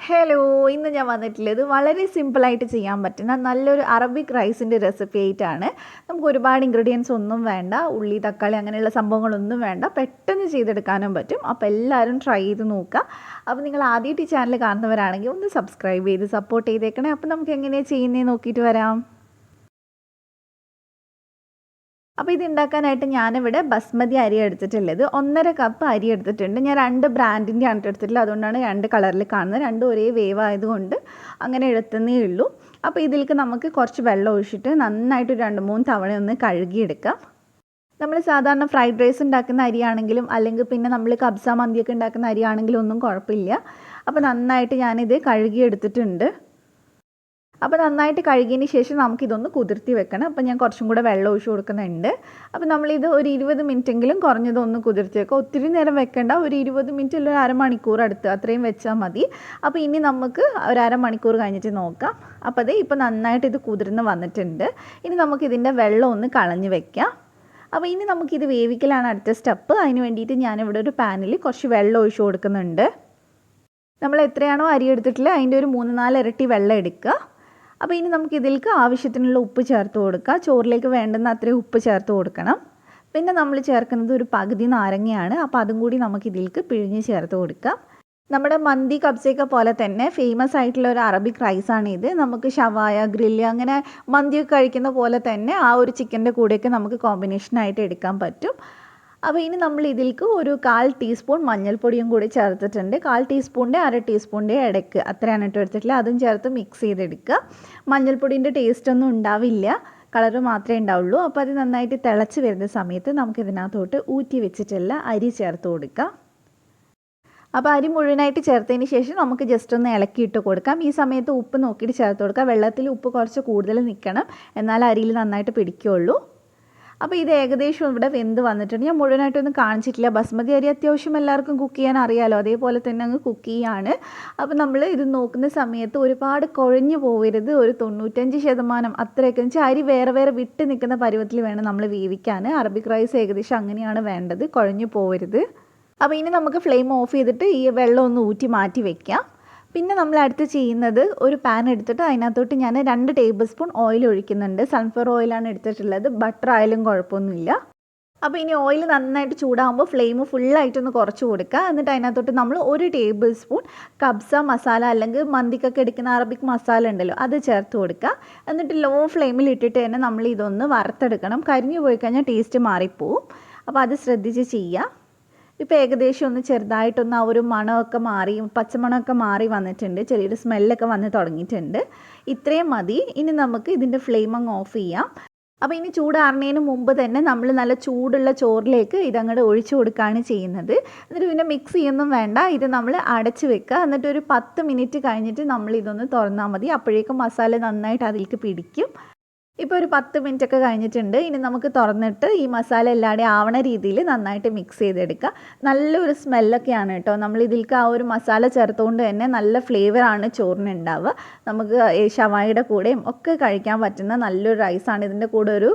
Hello, ഇന്ന് ഞാൻ വന്നിട്ടുള്ളത് വളരെ സിമ്പിളായിട്ട് ചെയ്യാൻ പറ്റുന്ന നല്ലൊരു അറബിക് റൈസിൻ്റെ റെസിപ്പി ആയിട്ടാണ്. നമുക്ക് ഒരുപാട് ഇൻഗ്രീഡിയൻസ് ഒന്നും വേണ്ട, ഉള്ളി തക്കാളി അങ്ങനെയുള്ള സംഭവങ്ങളൊന്നും വേണ്ട, പെട്ടെന്ന് ചെയ്തെടുക്കാനും പറ്റും. അപ്പോൾ എല്ലാവരും ട്രൈ ചെയ്ത് നോക്കുക. അപ്പോൾ നിങ്ങൾ ആദ്യമായിട്ട് ഈ ചാനൽ കാണുന്നവരാണെങ്കിൽ ഒന്ന് സബ്സ്ക്രൈബ് ചെയ്ത് സപ്പോർട്ട് ചെയ്തേക്കണേ. അപ്പോൾ നമുക്ക് എങ്ങനെയാണ് ചെയ്യുന്നത് നോക്കിയിട്ട് വരാം. അപ്പോൾ ഇത് ഉണ്ടാക്കാനായിട്ട് ഞാനിവിടെ ബസ്മതി അരി എടുത്തിട്ടുള്ളത് 1.5 കപ്പ് അരി എടുത്തിട്ടുണ്ട്. ഞാൻ 2 ബ്രാൻഡിൻ്റെ ആണ് എടുത്തിട്ടുള്ളത്, അതുകൊണ്ടാണ് 2 കളറിൽ കാണുന്നത്. രണ്ടും ഒരേ വേവ് ആയതുകൊണ്ട് അങ്ങനെ എടുത്തതേ ഉള്ളൂ. അപ്പോൾ ഇതിലേക്ക് നമുക്ക് കുറച്ച് വെള്ളം ഒഴിച്ചിട്ട് നന്നായിട്ട് 2-3 തവണ ഒന്ന് കഴുകിയെടുക്കാം. നമ്മൾ സാധാരണ ഫ്രൈഡ് റൈസ് ഉണ്ടാക്കുന്ന അരിയാണെങ്കിലും അല്ലെങ്കിൽ പിന്നെ നമ്മൾ കബ്സ മന്തിയൊക്കെ ഉണ്ടാക്കുന്ന അരിയാണെങ്കിലും ഒന്നും കുഴപ്പമില്ല. അപ്പോൾ നന്നായിട്ട് ഞാനിത് കഴുകിയെടുത്തിട്ടുണ്ട്. അപ്പോൾ നന്നായിട്ട് കഴുകിയതിന് ശേഷം നമുക്കിതൊന്ന് കുതിർത്തി വെക്കണം. അപ്പോൾ ഞാൻ കുറച്ചും കൂടെ വെള്ളം ഒഴിച്ച് കൊടുക്കുന്നുണ്ട്. അപ്പോൾ നമ്മളിത് ഒരു 20 മിനിറ്റെങ്കിലും കുറഞ്ഞതൊന്ന് കുതിർത്തി വെക്കുക. ഒത്തിരി നേരം വെക്കേണ്ട, ഒരു 20 മിനിറ്റ് അല്ലെങ്കിൽ ഒരു അരമണിക്കൂർ അടുത്ത് അത്രയും വെച്ചാൽ മതി. അപ്പോൾ ഇനി നമുക്ക് ഒരു അരമണിക്കൂർ കഴിഞ്ഞിട്ട് നോക്കാം. അപ്പോൾ അത് ഇപ്പോൾ നന്നായിട്ട് ഇത് കുതിർന്ന് വന്നിട്ടുണ്ട്. ഇനി നമുക്കിതിൻ്റെ വെള്ളം ഒന്ന് കളഞ്ഞ് വെക്കാം. അപ്പോൾ ഇനി നമുക്കിത് വേവിക്കലാണ് അടുത്ത സ്റ്റെപ്പ്. അതിന് വേണ്ടിയിട്ട് ഞാനിവിടെ ഒരു പാനിൽ കുറച്ച് വെള്ളം ഒഴിച്ച് കൊടുക്കുന്നുണ്ട്. നമ്മൾ എത്രയാണോ അരി എടുത്തിട്ടുള്ളത് അതിൻ്റെ ഒരു 3-4 ഇരട്ടി വെള്ളം എടുക്കുക. അപ്പോൾ ഇനി നമുക്ക് ഇതിലേക്ക് ആവശ്യത്തിനുള്ള ഉപ്പ് ചേർത്ത് കൊടുക്കുക. ചോറിലേക്ക് വേണ്ടുന്ന അത്രയും ഉപ്പ് ചേർത്ത് കൊടുക്കണം. പിന്നെ നമ്മൾ ചേർക്കുന്നത് ഒരു പകുതി നാരങ്ങയാണ്. അപ്പോൾ അതും കൂടി നമുക്ക് ഇതിലേക്ക് പിഴിഞ്ഞ് ചേർത്ത് കൊടുക്കാം. നമ്മുടെ മന്തി കബ്സയൊക്കെ പോലെ തന്നെ ഫേമസ് ആയിട്ടുള്ള ഒരു അറബിക് റൈസാണ് ഇത്. നമുക്ക് ഷവായ, ഗ്രില്ല് അങ്ങനെ മന്തിയൊക്കെ കഴിക്കുന്ന പോലെ തന്നെ ആ ഒരു ചിക്കൻ്റെ കൂടെയൊക്കെ നമുക്ക് കോമ്പിനേഷനായിട്ട് എടുക്കാൻ പറ്റും. അപ്പോൾ ഇനി നമ്മൾ ഇതിലേക്ക് ഒരു 1/4 ടീസ്പൂൺ മഞ്ഞൾപ്പൊടിയും കൂടി ചേർത്തിട്ടുണ്ട്. 1/4 ടീസ്പൂണിൻ്റെ 1/2 ടീസ്പൂണിൻ്റെ ഇടയ്ക്ക് അത്രയാണ് ഇട്ട് എടുത്തിട്ടില്ല. അതും ചേർത്ത് മിക്സ് ചെയ്തെടുക്കുക. മഞ്ഞൾപ്പൊടിൻ്റെ ടേസ്റ്റ് ഒന്നും ഉണ്ടാവില്ല, കളറ് മാത്രമേ ഉണ്ടാവുള്ളൂ. അപ്പോൾ അത് നന്നായിട്ട് തിളച്ച് വരുന്ന സമയത്ത് നമുക്കിതിനകത്തോട്ട് ഊറ്റി വെച്ചിട്ടുള്ള അരി ചേർത്ത് കൊടുക്കാം. അപ്പോൾ അരി മുഴുവനായിട്ട് ചേർത്തതിന് ശേഷം നമുക്ക് ജസ്റ്റ് ഒന്ന് ഇളക്കിയിട്ട് കൊടുക്കാം. ഈ സമയത്ത് ഉപ്പ് നോക്കിയിട്ട് ചേർത്ത് കൊടുക്കുക. വെള്ളത്തിൽ ഉപ്പ് കുറച്ച് കൂടുതൽ നിൽക്കണം, എന്നാൽ അരിയിൽ നന്നായിട്ട് പിടിക്കുകയുള്ളൂ. അപ്പോൾ ഇത് ഏകദേശം ഇവിടെ വെന്ത് വന്നിട്ടുണ്ട്. ഞാൻ മുഴുവനായിട്ടൊന്നും കാണിച്ചിട്ടില്ല. ബസ്മതി അരി അത്യാവശ്യം എല്ലാവർക്കും കുക്ക് ചെയ്യാൻ അറിയാമല്ലോ, അതേപോലെ തന്നെ അങ്ങ് കുക്ക് ചെയ്യാണ്. അപ്പോൾ നമ്മൾ ഇത് നോക്കുന്ന സമയത്ത് ഒരുപാട് കുഴഞ്ഞു പോകരുത്. ഒരു 95% അത്രയൊക്കെ വെച്ചാൽ അരി വേറെ വേറെ വിട്ട് നിൽക്കുന്ന പരുവത്തിൽ വേണം നമ്മൾ വേവിക്കാൻ. അറബിക് റൈസ് ഏകദേശം അങ്ങനെയാണ് വേണ്ടത്, കുഴഞ്ഞു പോകരുത്. അപ്പോൾ ഇനി നമുക്ക് ഫ്ലെയിം ഓഫ് ചെയ്തിട്ട് ഈ വെള്ളം ഒന്ന് ഊറ്റി മാറ്റി വയ്ക്കാം. പിന്നെ നമ്മൾ അടുത്ത് ചെയ്യുന്നത് ഒരു പാൻ എടുത്തിട്ട് അതിനകത്തോട്ട് ഞാൻ 2 ടേബിൾ സ്പൂൺ ഓയിൽ ഒഴിക്കുന്നുണ്ട്. സൺഫ്ലവർ ഓയിലാണ് എടുത്തിട്ടുള്ളത്, ബട്ടർ ആയാലും കുഴപ്പമൊന്നുമില്ല. അപ്പോൾ ഇനി ഓയിൽ നന്നായിട്ട് ചൂടാകുമ്പോൾ ഫ്ലെയിം ഫുള്ളായിട്ടൊന്ന് കുറച്ച് കൊടുക്കുക. എന്നിട്ട് അതിനകത്തോട്ട് നമ്മൾ 1 ടേബിൾ സ്പൂൺ കബ്സ മസാല അല്ലെങ്കിൽ മന്തിക്കൊക്കെ എടുക്കുന്ന അറബിക് മസാല ഉണ്ടല്ലോ, അത് ചേർത്ത് കൊടുക്കുക. എന്നിട്ട് ലോ ഫ്ലെയിമിൽ ഇട്ടിട്ട് തന്നെ നമ്മൾ ഇതൊന്ന് വറുത്തെടുക്കണം. കരിഞ്ഞു പോയി കഴിഞ്ഞാൽ ടേസ്റ്റ് മാറിപ്പോവും. അപ്പോൾ അത് ശ്രദ്ധിച്ച് ചെയ്യുക. ഇപ്പോൾ ഏകദേശം ഒന്ന് ചെറുതായിട്ടൊന്ന് ആ ഒരു മണമൊക്കെ മാറി, പച്ചമണമൊക്കെ മാറി വന്നിട്ടുണ്ട്, ചെറിയൊരു സ്മെല്ലൊക്കെ വന്ന് തുടങ്ങിയിട്ടുണ്ട്. ഇത്രയും മതി. ഇനി നമുക്ക് ഇതിൻ്റെ ഫ്ലെയിം അങ്ങ് ഓഫ് ചെയ്യാം. അപ്പോൾ ഇനി ചൂടാറുന്നതിന് മുമ്പ് തന്നെ നമ്മൾ നല്ല ചൂടുള്ള ചോറിലേക്ക് ഇതങ്ങോട്ട് ഒഴിച്ചു കൊടുക്കുകയാണ് ചെയ്യുന്നത്. എന്നിട്ട് പിന്നെ മിക്സ് ചെയ്യൊന്നും വേണ്ട, ഇത് നമ്മൾ അടച്ച് വെക്കുക. എന്നിട്ട് ഒരു 10 മിനിറ്റ് കഴിഞ്ഞിട്ട് നമ്മൾ ഇതൊന്ന് തുറന്നാൽ മതി. അപ്പോഴേക്കും മസാല നന്നായിട്ട് അതിലേക്ക് പിടിക്കും. ഇപ്പോൾ ഒരു 10 മിനിറ്റ് ഒക്കെ കഴിഞ്ഞിട്ടുണ്ട്. ഇനി നമുക്ക് തുറന്നിട്ട് ഈ മസാല എല്ലാവരുടെയും ആവണ രീതിയിൽ നന്നായിട്ട് മിക്സ് ചെയ്തെടുക്കുക. നല്ലൊരു സ്മെല്ലൊക്കെയാണ് കേട്ടോ. നമ്മൾ ഇതിലേക്ക് ആ ഒരു മസാല ചേർത്തുകൊണ്ട് തന്നെ നല്ല ഫ്ലേവറാണ് ചോറിന് ഉണ്ടാവുക. നമുക്ക് ഷവായിയുടെ കൂടെയും ഒക്കെ കഴിക്കാൻ പറ്റുന്ന നല്ലൊരു റൈസാണ്. ഇതിൻ്റെ കൂടെ ഒരു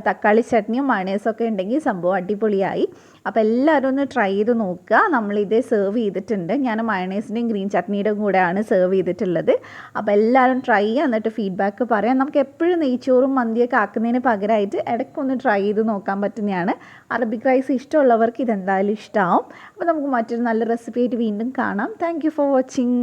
തക്കാളി ചട്നിയും മയണൈസൊക്കെ ഉണ്ടെങ്കിൽ സംഭവം അടിപൊളിയായി. അപ്പോൾ എല്ലാവരും ഒന്ന് ട്രൈ ചെയ്ത് നോക്കുക. നമ്മളിത് സെർവ് ചെയ്തിട്ടുണ്ട്. ഞാൻ മയണൈസിൻ്റെയും ഗ്രീൻ ചട്നിയുടെയും കൂടെയാണ് സെർവ് ചെയ്തിട്ടുള്ളത്. അപ്പോൾ എല്ലാവരും ട്രൈ ചെയ്യുക, എന്നിട്ട് ഫീഡ്ബാക്ക് പറയാം. നമുക്ക് എപ്പോഴും നെയ്ച്ചോറും മന്തിയൊക്കെ ആക്കുന്നതിന് പകരമായിട്ട് ഇടയ്ക്കൊന്ന് ട്രൈ ചെയ്ത് നോക്കാൻ പറ്റുന്നതാണ്. അറബിക് റൈസ് ഇഷ്ടമുള്ളവർക്ക് ഇതെന്തായാലും ഇഷ്ടമാവും. അപ്പോൾ നമുക്ക് മറ്റൊരു നല്ല റെസിപ്പി ആയിട്ട് വീണ്ടും കാണാം. Thank you for watching.